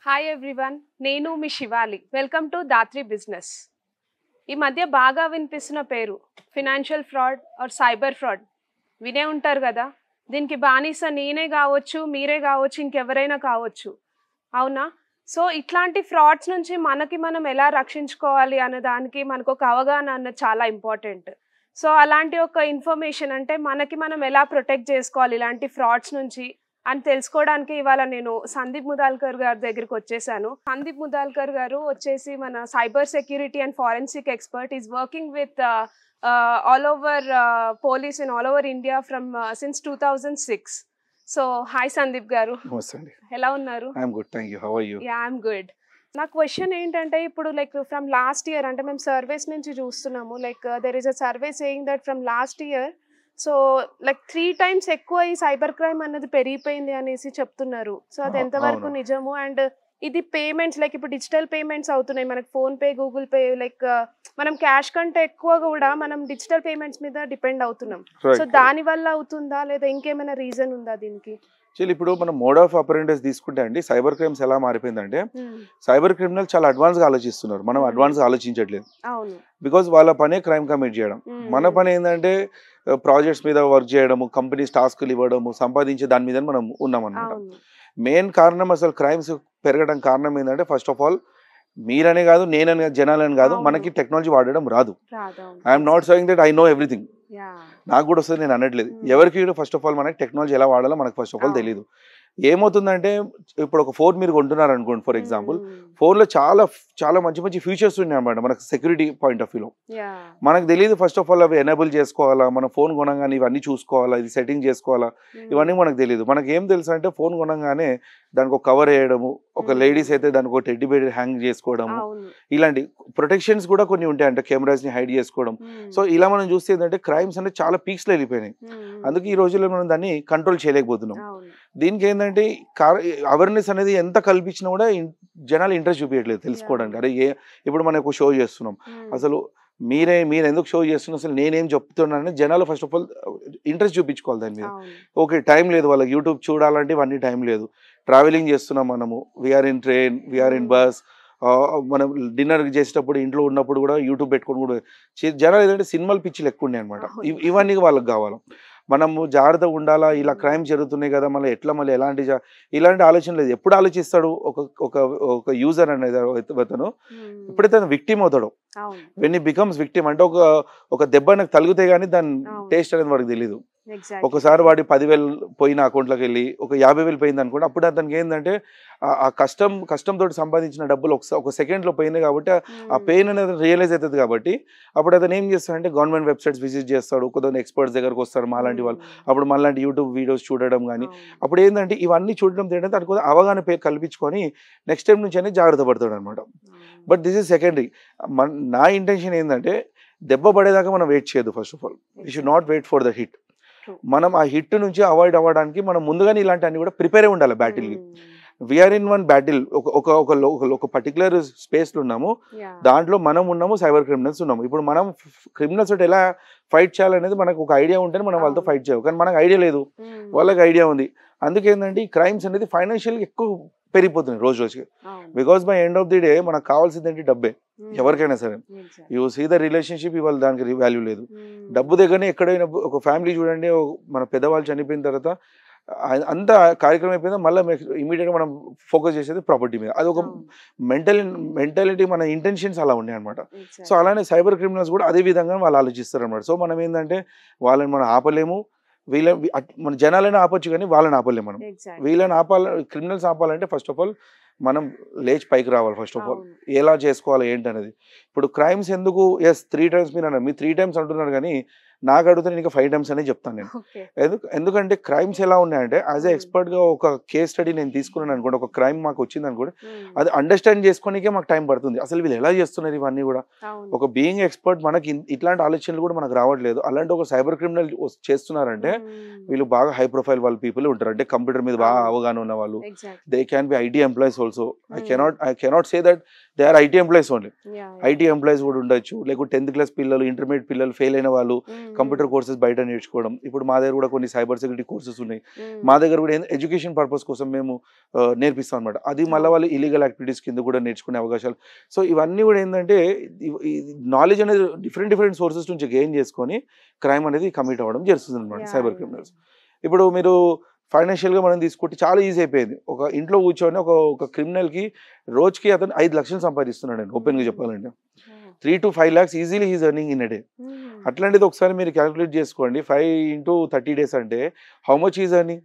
Hi everyone, నేను మీ Shivali. Welcome to Dhatri business. ఈ మధ్య బాగా వినిపిస్తున్న పేరు financial fraud or cyber fraud. వినే ఉంటారు కదా. దీనికి బానిస నేనే కావచ్చు, మీరే కావచ్చు, ఇంకెవరైనా కావచ్చు. అవునా? సో ఇట్లాంటి ఫ్రాడ్స్ నుంచి మనం ఎలా రక్షించుకోవాలి అనే దానికి మనకు ఒక అవగాహన అన్నది చాలా ఇంపార్టెంట్. సో అలాంటి ఒక ఇన్ఫర్మేషన్ అంటే మనం ఎలా ప్రొటెక్ట్ చేసుకోవాలి ఇలాంటి ఫ్రాడ్స్ నుంచి అని తెలుసుకోవడానికి ఇవాళ నేను సందీప్ ముదాల్కర్ గారి దగ్గరికి వచ్చేసాను. సందీప్ ముదాల్కర్ గారు వచ్చేసి మన cyber security and forensic expert. Is working with all over police in all over India from since 2006. So hi Sandeep గారు, ఎలా ఉన్నారు? I'm good, thank you. How are you? Yeah, I'm good. నా క్వశ్చన్ ఏంటంటే, ఇప్పుడు లైక్ ఫ్రమ్ లాస్ట్ ఇయర్ అంటే మేము surveys నుంచి చూస్తున్నాము, like there is a survey saying that from last year so like 3 times ఎక్కువ ఈ సైబర్ క్రైమ్ అన్నది పెరిగిపోయింది అనేసి చెప్తున్నారు. సో అది ఎంతవరకు నిజము? అండ్ ఇది పేమెంట్స్ లైక్ ఇప్పుడు డిజిటల్ పేమెంట్స్ అవుతున్నాయి మనకి, phone pay, Google pay, like మనం క్యాష్ కంటే ఎక్కువ కూడా మనం డిజిటల్ పేమెంట్స్ మీద డిపెండ్ అవుతున్నాం. సో దాని వల్ల అవుతుందా లేదా ఇంకేమైనా రీజన్ ఉందా దీనికి? ఇప్పుడు మనం మోడ్ ఆఫ్ ఆపరెంటస్ తీసుకుంటే అండి, సైబర్ క్రైమ్స్ ఎలా మారిపోయిందంటే, సైబర్ క్రిమినల్ చాలా అడ్వాన్స్ గా ఆలోచిస్తున్నారు, మనం అడ్వాన్స్ గా ఆలోచించట్లేదు. బికాస్ వాళ్ళ పనే క్రైమ్ కమిట్ చేయడం. మన పని ఏంటంటే ప్రాజెక్ట్స్ మీద వర్క్ చేయడము, కంపెనీస్ టాస్క్లు ఇవ్వడము, సంపాదించే దాని మీద మనం ఉన్నాం అన్నమాట. మెయిన్ కారణం అసలు క్రైమ్స్ పెరగడం కారణం ఏంటంటే, ఫస్ట్ ఆఫ్ ఆల్ మీరనే కాదు, నేనని జనాలని కాదు, మనకి టెక్నాలజీ వాడడం రాదు. I'm not saying that I know everything, నాకు కూడా వస్తుంది నేను అనట్లేదు. ఎవరికి ఫస్ట్ ఆఫ్ ఆల్ మనకి టెక్నాలజీ ఎలా వాడాలో మనకు ఫస్ట్ ఆఫ్ ఆల్ తెలియదు. ఏమవుతుందంటే, ఇప్పుడు ఒక ఫోన్ మీరు కొంటున్నారు అనుకోండి, ఫర్ ఎగ్జాంపుల్ ఫోన్లో చాలా చాలా మంచి మంచి ఫీచర్స్ ఉన్నాయి అనమాట మనకు సెక్యూరిటీ పాయింట్ ఆఫ్ వ్యూలో. మనకు తెలియదు ఫస్ట్ ఆఫ్ ఆల్ అవి ఎనేబుల్ చేసుకోవాలా, మన ఫోన్ కొనగానే ఇవన్నీ చూసుకోవాలా, ఇది సెట్టింగ్ చేసుకోవాలా, ఇవన్నీ మనకు తెలియదు. మనకి ఏం తెలుసు అంటే, ఫోన్ కొనగానే దానికి ఒక కవర్ వేయడము, ఒక లేడీస్ అయితే దానికి ఒక టెడ్డీ బేర్ హ్యాంగ్ చేసుకోవడము, ఇలాంటి ప్రొటెక్షన్స్ కూడా కొన్ని ఉంటాయి, అంటే కెమెరాస్ ని హైడ్ చేసుకోవడం. సో ఇలా మనం చూస్తే ఏంటంటే క్రైమ్స్ అంటే చాలా పీక్స్ లో వెళ్ళిపోయినాయి. అందుకే ఈ రోజుల్లో మనం దాన్ని కంట్రోల్ చేయలేకపోతున్నాం. దీనికి ఏంటంటే అవేర్నెస్ అనేది ఎంత కల్పించినా కూడా జనాలు ఇంట్రెస్ట్ చూపించట్లేదు తెలుసుకోవడానికి. అరే ఇప్పుడు మనం ఒక షో చేస్తున్నాం, అసలు మీరు ఎందుకు షో చేస్తున్నారు, అసలు నేనేం చెప్తున్నానని జనాలు ఫస్ట్ ఆఫ్ ఆల్ ఇంట్రెస్ట్ చూపించుకోవాలి దాని మీద. ఓకే, టైం లేదు వాళ్ళకి యూట్యూబ్ చూడాలంటే, ఇవన్నీ టైం లేదు. ట్రావెలింగ్ చేస్తున్నాం మనము, we're in train, we're in bus, మనం డిన్నర్ చేసేటప్పుడు ఇంట్లో ఉన్నప్పుడు కూడా యూట్యూబ్ పెట్టుకొని కూడా జనాలు ఏంటంటే సినిమాలు పిచ్చిలు ఎక్కువ ఉన్నాయి అనమాట. ఇవన్నీ వాళ్ళకి కావాలి. మనము జాగ్రత్తగా ఉండాలా, ఇలా క్రైమ్ జరుగుతున్నాయి కదా, మళ్ళీ ఇలాంటి ఆలోచన లేదు. ఎప్పుడు ఆలోచిస్తాడు ఒక యూజర్ అనేది అతను, ఎప్పుడైతే విక్టిమ్ అవుతాడో, వెన్ హి బికమ్స్ విక్టిమ్ అంటే ఒక దెబ్బ నాకు తగిలితే గానీ దాని టేస్ట్ అనేది వాడికి తెలియదు. ఒకసారి వాడి 10,000 పోయిన అకౌంట్లోకి వెళ్ళి ఒక 50,000 పోయింది అనుకోండి, అప్పుడు అతనికి ఏంటంటే ఆ కష్టంతో సంపాదించిన డబ్బులు ఒక సెకండ్లో పోయింది కాబట్టి ఆ పెయిన్ అనేది రియలైజ్ అవుతుంది. కాబట్టి అప్పుడు అతను ఏం చేస్తాడంటే గవర్నమెంట్ వెబ్సైట్స్ విజిట్ చేస్తాడు, కొంతమంది ఎక్స్పర్ట్స్ దగ్గరకు వస్తారు మాలాంటి వాళ్ళు. అప్పుడు మళ్ళీ యూట్యూబ్ వీడియోస్ చూడడం కానీ, అప్పుడు ఏంటంటే ఇవన్నీ చూడడం ఏంటంటే దానికి అవగాహన కల్పించుకొని నెక్స్ట్ టైం నుంచి అనేది జాగ్రత్త పడతాడు అనమాట. But this is secondary. నా ఇంటెన్షన్ ఏంటంటే, దెబ్బ పడేదాకా మనం వెయిట్ చేయదు. First of all we should not wait for the hit. మనం ఆ హిట్ నుంచి అవాయిడ్ అవ్వడానికి మనం ముందుగానే ఇలాంటివన్నీ కూడా ప్రిపేర్ అయి ఉండాలి బ్యాటిల్కి. వీఆర్ ఇన్ వన్ బ్యాటిల్, ఒక పర్టికులర్ స్పేస్లో ఉన్నాము, దాంట్లో మనం ఉన్నాము, సైబర్ క్రిమినల్స్ ఉన్నాము. ఇప్పుడు మనం క్రిమినల్స్ తోటి ఎలా ఫైట్ చేయాలనేది మనకు ఒక ఐడియా ఉంటేనే మనం వాళ్ళతో ఫైట్ చేయాలి. కానీ మనకు ఐడియా లేదు, వాళ్ళకి ఐడియా ఉంది. అందుకేంటంటే ఈ క్రైమ్స్ అనేది ఫైనాన్షియల్గా ఎక్కువ పెరిగిపోతుంది రోజు రోజుకి. Because by end of the day మనకు కావాల్సింది ఏంటి? డబ్బే. ఎవరికైనా సరే యూ సీ ద రిలేషన్షిప్, ఇవాళ దానికి వాల్యూ లేదు. డబ్బు దగ్గరనే ఎక్కడైనా ఒక ఫ్యామిలీ చూడండి, మన పెద్దవాళ్ళు చనిపోయిన తర్వాత అంత కార్యక్రమం అయిపోయిందా, మళ్ళీ ఇమీడియట్గా మనం ఫోకస్ చేసేది ప్రాపర్టీ మీద. అది ఒక మెంటాలిటీ, మన ఇంటెన్షన్స్ అలా ఉన్నాయి అనమాట. సో అలానే సైబర్ క్రిమినల్స్ కూడా అదే విధంగా వాళ్ళు ఆలోచిస్తారు అనమాట. సో మనం ఏంటంటే వాళ్ళని మనం ఆపలేము, మన జనాలైనా ఆపొచ్చు కానీ వాళ్ళని ఆపలేము మనం. వీళ్ళని క్రిమినల్స్ ఆపాలంటే ఫస్ట్ ఆఫ్ ఆల్ మనం లేచి పైకి రావాలి. ఫస్ట్ ఆఫ్ ఆల్ ఎలా చేసుకోవాలి ఏంటనేది. ఇప్పుడు క్రైమ్స్ ఎందుకు 3 times మీరు అన్నారు, మీరు 3 times అంటున్నారు కానీ నాకు అడిగితే నేను ఇంకా 5 times అనే చెప్తాను నేను. ఎందుకంటే క్రైమ్స్ ఎలా ఉన్నాయంటే, యాజ్ ఎ ఎక్స్పర్ట్గా ఒక కేస్ స్టడీ నేను తీసుకున్నాను అనుకోండి, ఒక క్రైమ్ మాకు వచ్చింది అనుకోండి, అది అండర్స్టాండ్ చేసుకోనికే మాకు టైం పడుతుంది. అసలు వీళ్ళు ఎలా చేస్తున్నారు ఇవన్నీ కూడా. ఒక బీయింగ్ ఎక్స్పర్ట్ మనకి ఇట్లాంటి ఆలోచనలు కూడా మనకు రావట్లేదు. అలాంటి ఒక సైబర్ క్రిమినల్ చేస్తున్నారంటే వీళ్ళు బాగా హై ప్రొఫైల్ వాళ్ళ పీపుల్ ఉంటారు, అంటే కంప్యూటర్ మీద బాగా అవగాహన ఉన్న వాళ్ళు. They can be IT employees also. I cannot say that they or IT employees only. IT employees కూడా ఉండొచ్చు, లేకపోతే 10th క్లాస్ పిల్లలు, ఇంటర్మీడియట్ పిల్లలు, ఫెయిల్ అయిన వాళ్ళు కంప్యూటర్ కోర్సెస్ బయట నేర్చుకోవడం. ఇప్పుడు మా దగ్గర కూడా కొన్ని సైబర్ సెక్యూరిటీ కోర్సెస్ ఉన్నాయి. మా దగ్గర కూడా ఎడ్యుకేషన్ పర్పస్ కోసం మేము నేర్పిస్తాం అనమాట. అది మళ్ళీ వాళ్ళు ఇల్లీగల్ యాక్టివిటీస్ కింద కూడా నేర్చుకునే అవకాశాలు. సో ఇవన్నీ కూడా ఏంటంటే నాలెడ్జ్ అనేది డిఫరెంట్ సోర్సెస్ నుంచి గెయిన్ చేసుకొని క్రైమ్ అనేది కమిట్ అవ్వడం జరుగుతుంది అనమాట సైబర్ క్రిమినల్స్. ఇప్పుడు మీరు ఫైనాన్షియల్గా మనం తీసుకుంటే చాలా ఈజీ అయిపోయింది. ఒక ఇంట్లో కూర్చొని ఒక క్రిమినల్కి రోజుకి అతను 5 లక్షలు సంపాదిస్తున్నాడు అండి. ఓపెన్గా చెప్పాలంటే 3 to 5 lakhs easily is earning in a day. అట్లాంటిది ఒకసారి మీరు క్యాలిక్యులేట్ చేసుకోండి, 5 into 30 days అంటే how much is earning.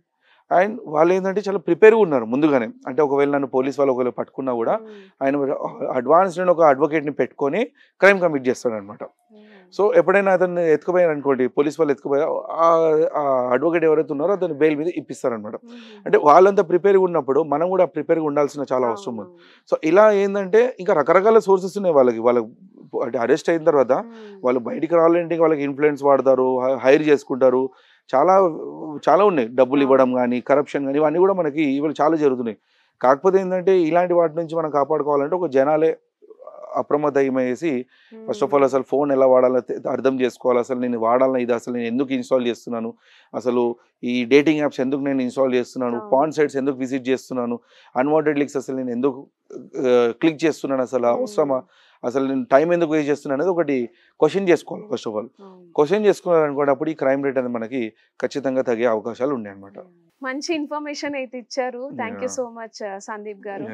And వాళ్ళు ఏంటంటే చాలా ప్రిపేర్గా ఉన్నారు ముందుగానే. అంటే ఒకవేళ నన్ను పోలీస్ వాళ్ళు ఒకవేళ పట్టుకున్నా కూడా ఆయన అడ్వాన్స్డ్ ఒక అడ్వకేట్ని పెట్టుకొని క్రైమ్ కమిట్ చేస్తాడు అనమాట. సో ఎప్పుడైనా అతన్ని ఎత్తుకుపోయారు అనుకోండి, పోలీస్ వాళ్ళు ఎత్తుకుపోయా, ఆ అడ్వకేట్ ఎవరైతే ఉన్నారో అతను బెయిల్ మీద ఇప్పిస్తారనమాట. అంటే వాళ్ళంతా ప్రిపేర్గా ఉన్నప్పుడు మనం కూడా ప్రిపేర్గా ఉండాల్సిన చాలా అవసరం ఉంది. సో ఇలా ఏంటంటే ఇంకా రకరకాల సోర్సెస్ ఉన్నాయి వాళ్ళకి. అంటే అరెస్ట్ అయిన తర్వాత వాళ్ళు బయటికి రావాలంటే వాళ్ళకి ఇన్ఫ్లుయెన్స్ వాడతారు, హైర్ చేసుకుంటారు, చాలా ఉన్నాయి. డబ్బులు ఇవ్వడం కానీ, కరప్షన్ కానీ, ఇవన్నీ కూడా మనకి ఇవాళ చాలా జరుగుతున్నాయి. కాకపోతే ఏంటంటే ఇలాంటి వాటి నుంచి మనం కాపాడుకోవాలంటే ఒక జనాలే అప్రమత్తమయ్యేసి ఫస్ట్ ఆఫ్ ఆల్ అసలు ఫోన్ ఎలా వాడాలో అర్థం చేసుకోవాలి. అసలు నేను వాడాలని, ఇది అసలు నేను ఎందుకు ఇన్స్టాల్ చేస్తున్నాను, అసలు ఈ డేటింగ్ యాప్స్ ఎందుకు నేను ఇన్స్టాల్ చేస్తున్నాను, పాన్ సైట్స్ ఎందుకు విజిట్ చేస్తున్నాను, అన్వాంటెడ్ లింక్స్ అసలు నేను ఎందుకు క్లిక్ చేస్తున్నాను, అసలు అవసరమా, అసలు నేను టైం ఎందుకు వేస్ట్ చేస్తున్నాను అనేది ఒకటి క్వశ్చన్ చేసుకోవాలి. ఫస్ట్ ఆఫ్ ఆల్ క్వశ్చన్ చేసుకున్నారనుకోండి, అప్పుడు ఈ క్రైమ్ రేట్ అనేది మనకి ఖచ్చితంగా తగ్గే అవకాశాలు ఉన్నాయి అనమాట. మంచి ఇన్ఫర్మేషన్ అయితే ఇచ్చారు. Thank you so much Sandeep గారు.